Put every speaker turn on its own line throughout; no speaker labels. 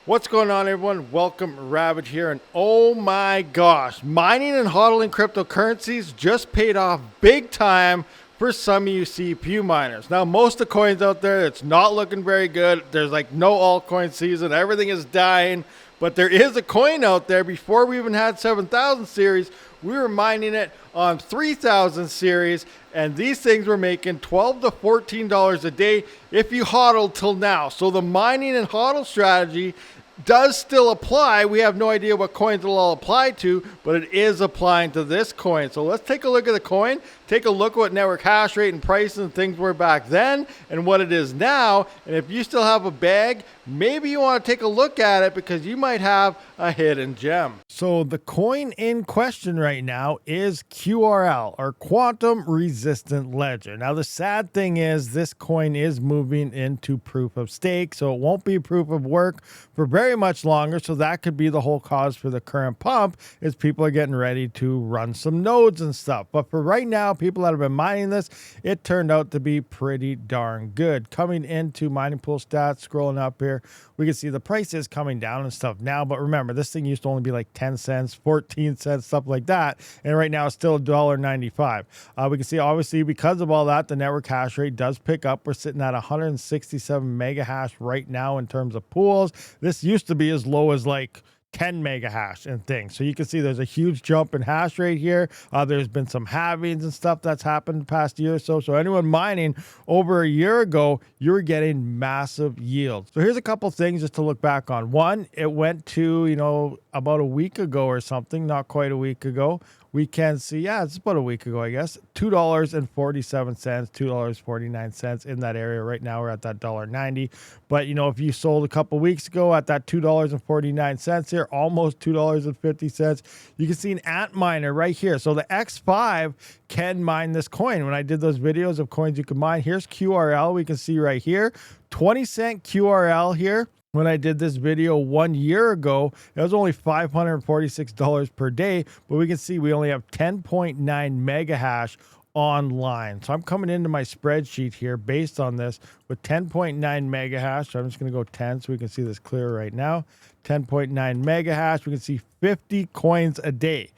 What's going on, everyone? Welcome, Rabid here, and oh my gosh, mining and hodling cryptocurrencies just paid off big time for some of you CPU miners. Now, most of the coins out there, it's not looking very good. There's like no altcoin season, everything is dying, but there is a coin out there. Before we even had 7,000 series, we were mining it on 3,000 series, and these things were making $12 to $14 a day if you hodl till now. So the mining and hodl strategy does still apply. We have no idea what coins it'll all apply to, but it is applying to this coin. So let's take a look at the coin, take a look at what network hash rate and price and things were back then and what it is now. And if you still have a bag, maybe you want to take a look at it because you might have a hidden gem. So the coin in question right now is QRL, or Quantum Resistant Ledger. Now the sad thing is this coin is moving into proof of stake, so it won't be proof of work for very much longer. So that could be the whole cause for the current pump, is people are getting ready to run some nodes and stuff. But for right now, people that have been mining this, it turned out to be pretty darn good. Coming into mining pool stats, scrolling up here, we can see the price is coming down and stuff now. But remember, this thing used to only be like 10 cents, 14 cents, stuff like that. And right now it's still $1.95. We can see, obviously, because of all that, the network hash rate does pick up. We're sitting at 167 mega hash right now in terms of pools. This used to be as low as like 10 mega hash and things. So you can see there's a huge jump in hash rate here. There's been some halvings and stuff that's happened the past year or so. So anyone mining over a year ago, you were getting massive yields. So here's a couple things just to look back on. One, it went to, about a week ago or something, not quite a week ago. We can see, yeah, it's about a week ago, I guess, $2.47, $2.49 in that area. Right now, we're at that $1.90. But, if you sold a couple weeks ago at that $2.49 here, almost $2.50, you can see an ant miner right here. So the X5 can mine this coin. When I did those videos of coins you can mine, here's QRL. We can see right here, 20-cent QRL here. When I did this video 1 year ago, it was only $546 per day, but we can see we only have 10.9 mega hash online. So I'm coming into my spreadsheet here based on this with 10.9 mega hash. So I'm just going to go 10 so we can see this clear right now. 10.9 mega hash. We can see 50 coins a day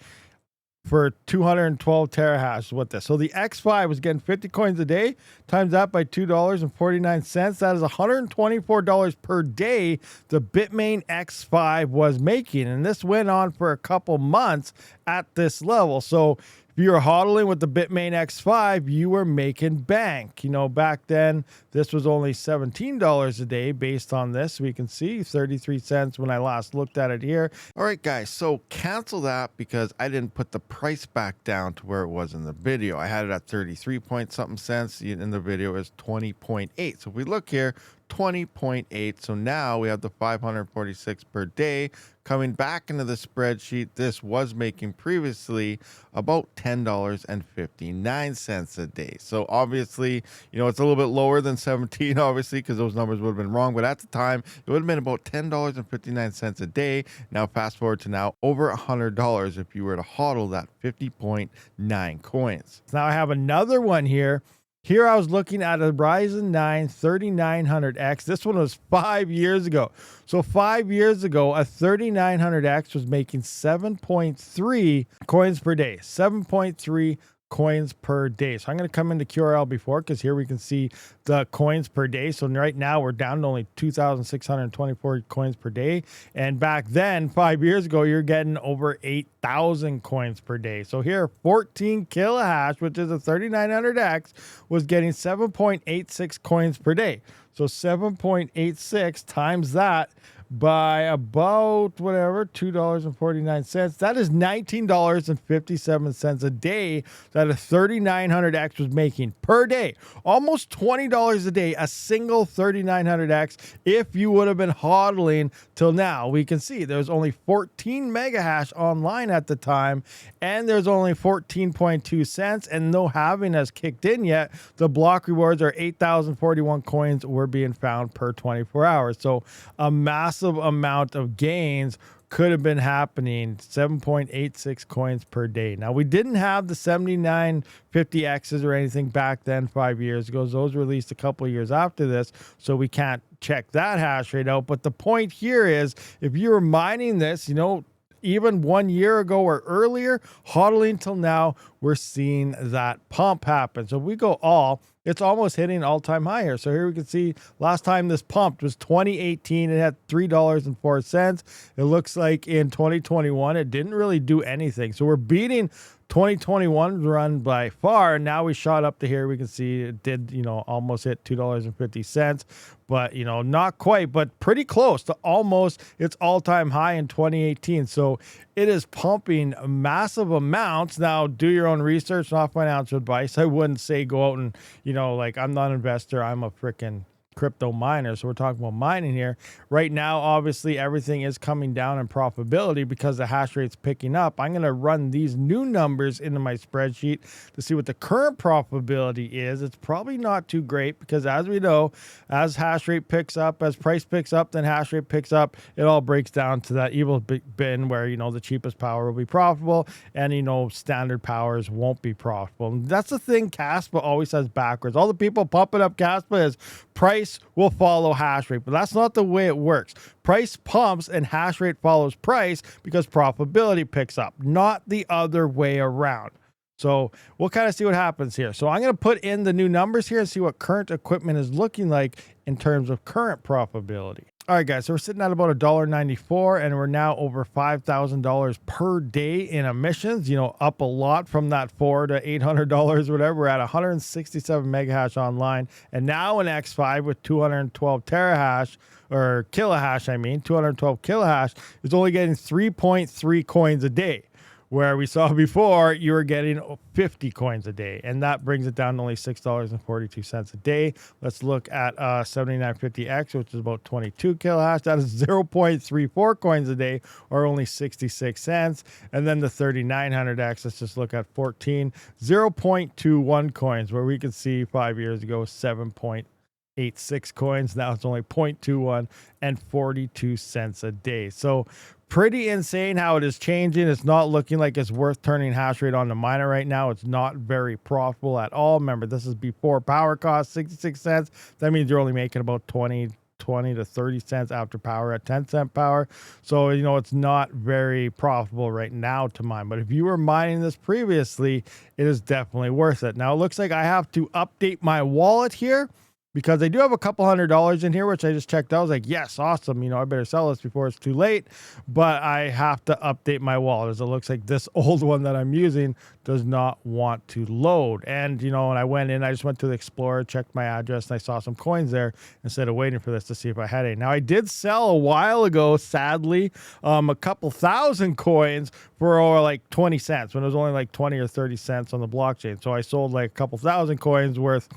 for 212 terahash with this. So the X5 was getting 50 coins a day, times that by $2.49. That is $124 per day the Bitmain X5 was making. And this went on for a couple months at this level. So if you were hodling with the Bitmain X5, you were making bank. Back then, this was only $17 a day based on this. We can see 33 cents when I last looked at it here. All right, guys, so cancel that because I didn't put the price back down to where it was in the video. I had it at 33 point something cents. In the video, is 20.8. So if we look here, 20.8. So now we have the 546 per day coming back into the spreadsheet. This was making previously about $10.59 a day. So obviously, it's a little bit lower than 17, obviously, because those numbers would have been wrong. But at the time, it would have been about $10.59 a day. Now, fast forward to now, over $100 if you were to hodl that 50.9 coins. Now I have another one here. Here I was looking at a Ryzen 9 3900X. This one was 5 years ago. So 5 years ago, a 3900X was making 7.3 coins per day. 7.3 coins per day. So I'm going to come into QRL before, because here we can see the coins per day. So right now we're down to only 2,624 coins per day. And back then, 5 years ago, you're getting over 8,000 coins per day. So here, 14 kilohash, which is a 3900X, was getting 7.86 coins per day. So 7.86 times that by about $2.49. That is $19.57 a day that a 3900X was making per day. Almost $20 a day, a single 3900X if you would have been hodling till now. We can see there's only 14 mega hash online at the time, and there's only 14.2 cents, and no halving has kicked in yet. The block rewards are 8,041 coins were being found per 24 hours. So a massive massive amount of gains could have been happening, 7.86 coins per day. Now, we didn't have the 7950Xs or anything back then 5 years ago. Those released a couple of years after this, so we can't check that hash rate out. But the point here is, if you were mining this, you know, even 1 year ago or earlier, hodling till now, we're seeing that pump happen. So if we go all, it's almost hitting all-time high here. So here we can see last time this pumped was 2018. It had $3.04. It looks like in 2021, it didn't really do anything. So we're beating 2021 run by far. Now we shot up to here. We can see it did, you know, almost hit $2.50, but, you know, not quite, but pretty close to almost its all-time high in 2018. So it is pumping massive amounts. Now, do your own research, not financial advice. I wouldn't say go out and, you know, like, I'm not an investor. I'm a freaking crypto miner, so we're talking about mining here right now. Obviously everything is coming down in profitability because the hash rate's picking up. I'm going to run these new numbers into my spreadsheet to see what the current profitability is. It's probably not too great because, as we know, as hash rate picks up, as price picks up, then hash rate picks up, it all breaks down to that evil bin where, you know, the cheapest power will be profitable and, you know, standard powers won't be profitable. And that's the thing Kaspa always says backwards. All the people pumping up Kaspa is price will follow hash rate, but that's not the way it works. Price pumps and hash rate follows price because profitability picks up, not the other way around. So we'll kind of see what happens here. So I'm going to put in the new numbers here and see what current equipment is looking like in terms of current profitability. All right, guys, so we're sitting at about $1.94, and we're now over $5,000 per day in emissions, you know, up a lot from that $400 to $800, whatever. We're at 167 megahash online, and now an X5 with 212 terahash, or kilohash, 212 kilohash, is only getting 3.3 coins a day. Where we saw before, you were getting 50 coins a day, and that brings it down to only $6.42 a day. Let's look at 7950X, which is about 22 kilohash. That is 0.34 coins a day, or only 66 cents. And then the 3900X, let's just look at 14, 0.21 coins, where we could see 5 years ago 7.86 coins. Now it's only 0.21 and 42 cents a day. So pretty insane how it is changing. It's not looking like it's worth turning hash rate on the miner right now. It's not very profitable at all. Remember, this is before power cost, 66 cents. That means you're only making about 20 to 30 cents after power at 10-cent power. So, you know, it's not very profitable right now to mine. But if you were mining this previously, it is definitely worth it. Now, it looks like I have to update my wallet here, because I do have a couple $100 in here, which I just checked out. I was like, yes, awesome. You know, I better sell this before it's too late. But I have to update my wallet, as it looks like this old one that I'm using does not want to load. And, you know, when I went in, I just went to the Explorer, checked my address, and I saw some coins there instead of waiting for this to see if I had any. Now, I did sell a while ago, sadly, a couple thousand coins for like 20 cents when it was only like 20 or 30 cents on the blockchain. So I sold like a couple thousand coins worth,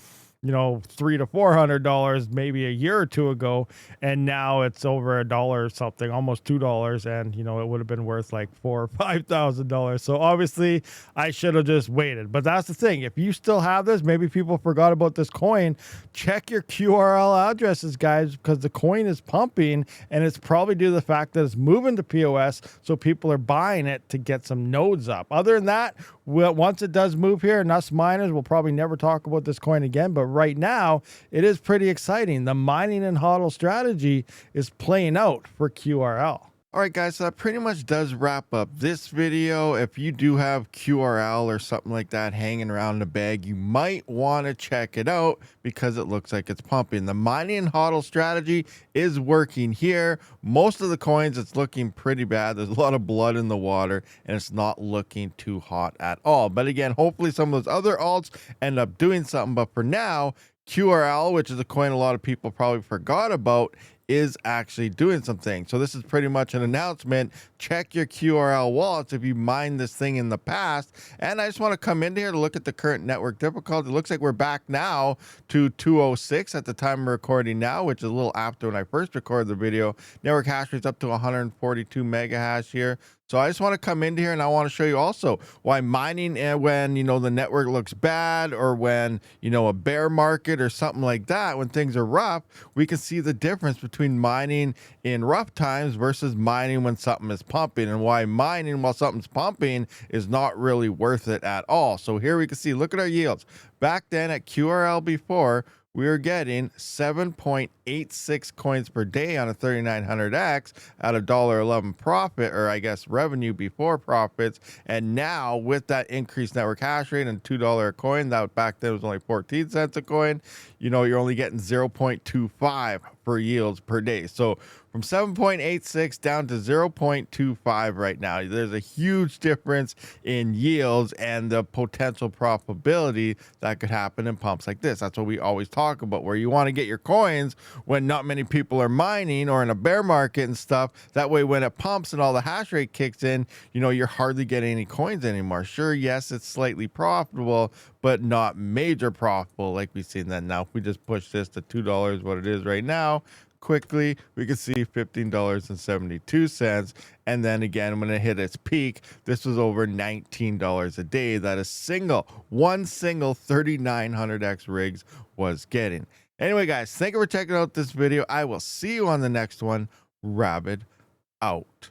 you know, $300 to $400 maybe a year or two ago, and now it's over $1 or something, almost $2, and, you know, it would have been worth like $4,000 or $5,000. So obviously I should have just waited. But that's the thing, if you still have this, maybe people forgot about this coin, check your QRL addresses, guys, because the coin is pumping, and it's probably due to the fact that it's moving to POS, so people are buying it to get some nodes up. Other than that, once it does move here, and us miners will probably never talk about this coin again, but right now it is pretty exciting. The mining and HODL strategy is playing out for QRL. All right, guys, so that pretty much does wrap up this video. If you do have QRL or something like that hanging around the bag, you might want to check it out because it looks like it's pumping. The mining and HODL strategy is working here. Most of the coins, it's looking pretty bad. There's a lot of blood in the water, and it's not looking too hot at all. But again, hopefully some of those other alts end up doing something. But for now, QRL, which is a coin a lot of people probably forgot about, is actually doing something. So this is pretty much an announcement. Check your QRL wallets if you mined this thing in the past. And I just want to come in here to look at the current network difficulty. It looks like we're back now to 206 at the time of recording now, which is a little after when I first recorded the video. Network hash rate's up to 142 mega hash here. So I just want to come into here and I want to show you also why mining when, the network looks bad, or when, a bear market or something like that, when things are rough, we can see the difference between mining in rough times versus mining when something is pumping, and why mining while something's pumping is not really worth it at all. So here we can see, look at our yields. Back then at QRL before, we were getting 7.86 coins per day on a 3900X at a $1.11 profit, or I guess revenue before profits. And now with that increased network hash rate and $2 a coin, that back then was only 14 cents a coin, you're only getting 0.25 for yields per day. So from 7.86 down to 0.25 right now. There's a huge difference in yields and the potential profitability that could happen in pumps like this. That's what we always talk about, where you want to get your coins when not many people are mining, or in a bear market and stuff. That way, when it pumps and all the hash rate kicks in, you're hardly getting any coins anymore. Sure, yes, it's slightly profitable, but not major profitable like we've seen that. Now, if we just push this to $2, what it is right now, quickly, we can see $15.72. And then again, when it hit its peak, this was over $19 a day that one single 3900X rigs was getting. Anyway, guys, thank you for checking out this video. I will see you on the next one. Rabid out.